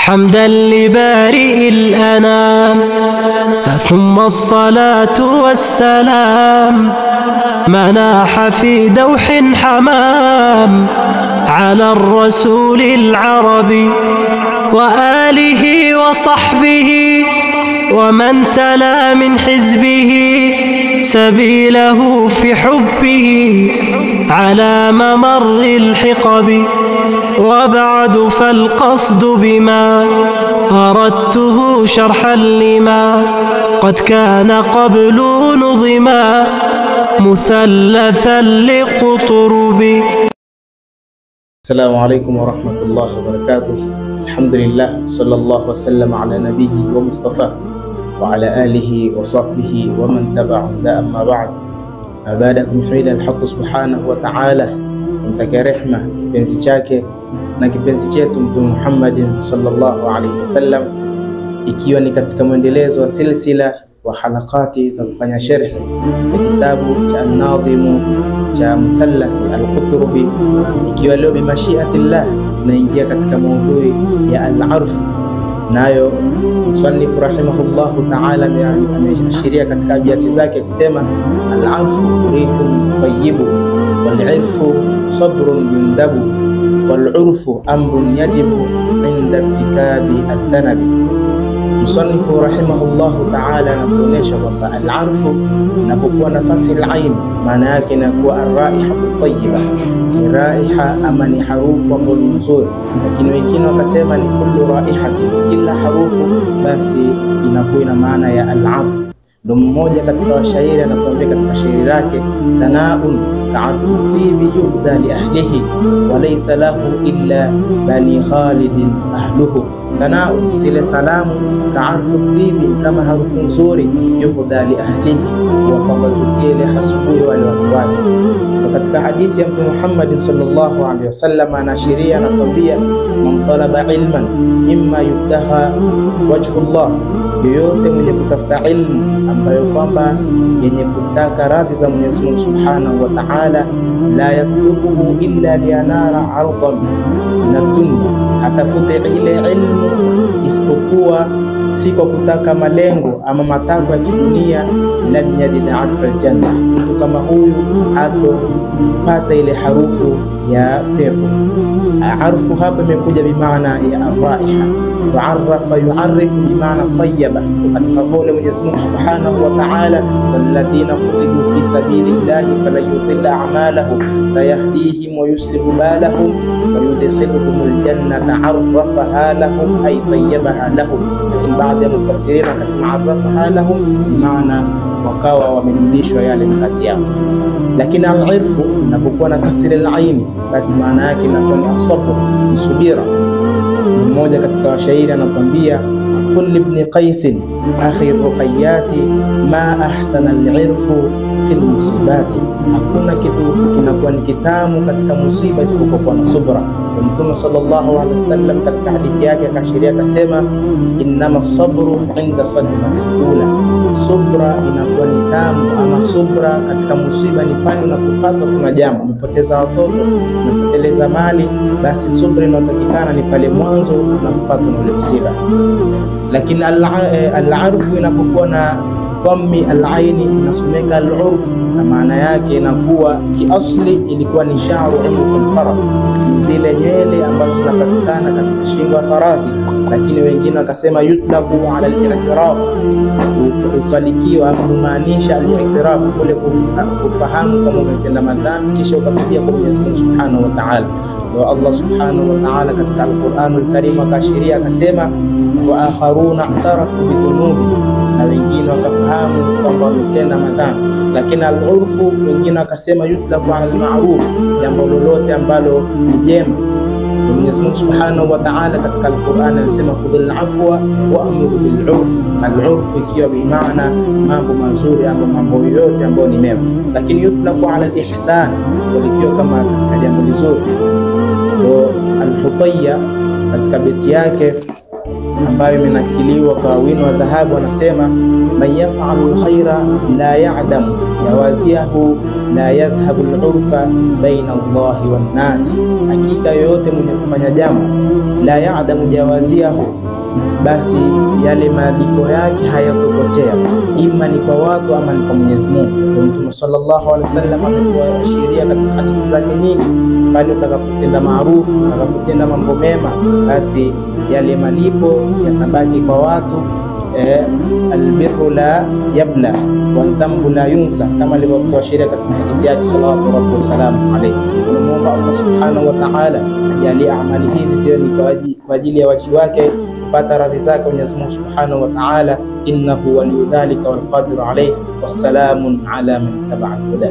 حمدا لبارئ الأنام، ثم الصلاة والسلام مناح في دوح حمام على الرسول العربي وآله وصحبه ومن تلا من حزبه سبيله في حبه على ممر الحقب. وبعد فالقصد بما أردته شرحا لما قد كان قبل نظما مثلثا لقطرب. السلام عليكم ورحمة الله وبركاته. الحمد لله صلى الله وسلم على نبيه ومصطفى وعلى آله وصحبه ومن تبعه. لا أما بعد، baada ya kumhimida al-Haq subhanahu wa ta'ala, kumtakia rehma kipenzi chake na kipenzi chetu Mtume Muhammad sallallahu alaihi wasallam, ikiwa ni katika mwendelezo wa silsila wa halakati za kufanya sharh ya kitabu cha an-Nadhim cha Muthalath al-Qutrubi, ikiwa leo bimashiatillah tunaingia katika maudhui ya al-arf. Nayo musannif rahimahullahu ta'ala ameashiria katika abiyati zake akisema, al-arfu rihun tayyibu wal-irfu sabrun yundabu wal-urfu amrun yajibu inda irtikabi adh-dhanabi. Musannif rahimahullahu ta'ala anakuonyesha kwamba al-arfu inapokuwa na fathi al-ain, maana yake inakuwa ar-raiha tayyiba, ni raiha ama ni harufu ambayo ni nzuri. Lakini wengine wakasema ni kullu raihati, kila harufu basi inakuwa ina maana ya al-arfu. Ndio mmoja katika washairi anakuambia katika shairi lake, tanaun ta'arfu tibi yuhda li ahlihi wa laysa lahu illa bani khalidin ahluhu. Tanau, zile salamu, ta'arfu tibi, kama harufu nzuri, yuhda li ahlihi, wapambazukie ile asubuhi wale watu wake. Katika hadithi ya Mtume Muhammad sallallahu alaihi wasallam anaashiria na kwambia, man talaba ilman mimma yubtaha wajhullah, yoyote mwenye kutafuta ilmu ambayo kwamba yenye kutaka radhi za Mwenyezi Mungu subhanahu wa ta'ala, la yatlubuhu illa liyanara ardan min ad-dunya, atafute ile ilmu isipokuwa si kwa kutaka malengo ama matakwa ya kidunia, lam yajid arfa aljanna, mtu kama huyu hatopata ile harufu ya pepo. Arfu hapa imekuja bimaana ya arraiha, tu'arrafa yu'arrifu bimaana tayyaba, katika kauli Mwenyezi Mungu subhanahu wa ta'ala, walladhina qutilu fi sabilillahi falan yudilla a'malahum sayahdihim wa yuslihu balahum wa yudkhiluhumul jannata arrafaha lahum ay tayyabaha lahum. Lakini baadhi ya mufassirin wakasema arrafaha lahum maana wakawa wamejulishwa yale makazi yao. Lakini al-irfu inapokuwa na kasri al-ain, basi maana yake inakuwa ni as-sabr, ni subira. Mmoja katika washairi anakuambia, kulli ibn qais akhi ruqayyati ma ahsana al-irfu fi al-musibati, hakuna kitu kinakuwa ni kitamu katika musiba isipokuwa na subra. Mtume sallallahu alaihi wasallam katika hadithi yake akashiria akasema, innama as-sabru inda sadmati al-ula, subra inakuwa ni tamu ama subra katika musiba ni pale unapopatwa kuna jambo, umepoteza watoto, umepoteleza mali, basi subra inayotakikana ni pale mwanzo unapopatwa na ule msiba. Lakini al-arfu inapokuwa na dhammi al-aini inasomeka al-urf, na maana yake inakuwa kiasli ilikuwa ni sha'ru unuqul faras, zile nywele ambazo zinapatikana katika shingo ya farasi. Lakini wengine wakasema yutlaku ala al-i'tiraf, ufalikiwa ama kumaanisha al-i'tiraf, kule kufahamu kama umetenda madhambi kisha ukatubia kwa Mwenyezi Mungu subhanahu wa ta'ala. Wa Allah subhanahu wa ta'ala katika al-Qur'an al-Karim akashiria akasema, wa akharuna i'tarafu bidhunubi, na wengine wakafahamu kwamba wametenda madhambi. Lakini al-urfu wengine wakasema yutlaku ala al-ma'ruf, jambo lolote ambalo ni jema. Mwenyezi Mungu subhanahu wa ta'ala katika al-Qur'an anasema, khudhil afwa wa amru bil urf, al-urf ikiwa bimaana mambo mazuri ama mambo yote ambayo ni mema. Lakini yutlaku ala al-ihsan, walikiwa kama katika jambo zuri. Al-Hutayya katika beti yake ambayo imenakiliwa kwa wino wa dhahabu, anasema man yaf'alu alkhaira la ya'dam jawaziahu la yadhhabu al'urfa baina Allahi wan nas, hakika yoyote mwenye kufanya jambo la ya'dam jawaziahu, basi yale malipo yake hayatopotea, ima ni kwa watu ama ni kwa Mwenyezi Mungu. Mtume sallallahu alaihi wasallam ametuashiria katika hadithi zake nyingi, pale utakapotenda maarufu, utakapotenda mambo mema, basi yale malipo yatabaki kwa watu. Albirru la yabla wa dhanbu la yunsa, kama alivyotuashiria katika hadithi yake sallallahu alaihi wasallam alayhi. Tunamuomba Allah subhanahu wa ta'ala ajalie amali hizi ziwe ni kwa ajili ya waji wake, kupata radhi zake Mwenyezi Mungu subhanahu wa ta'ala. Innahu waliyyu dhalika wal qadiru alayhi. Wassalamun ala man tabi'a al-huda.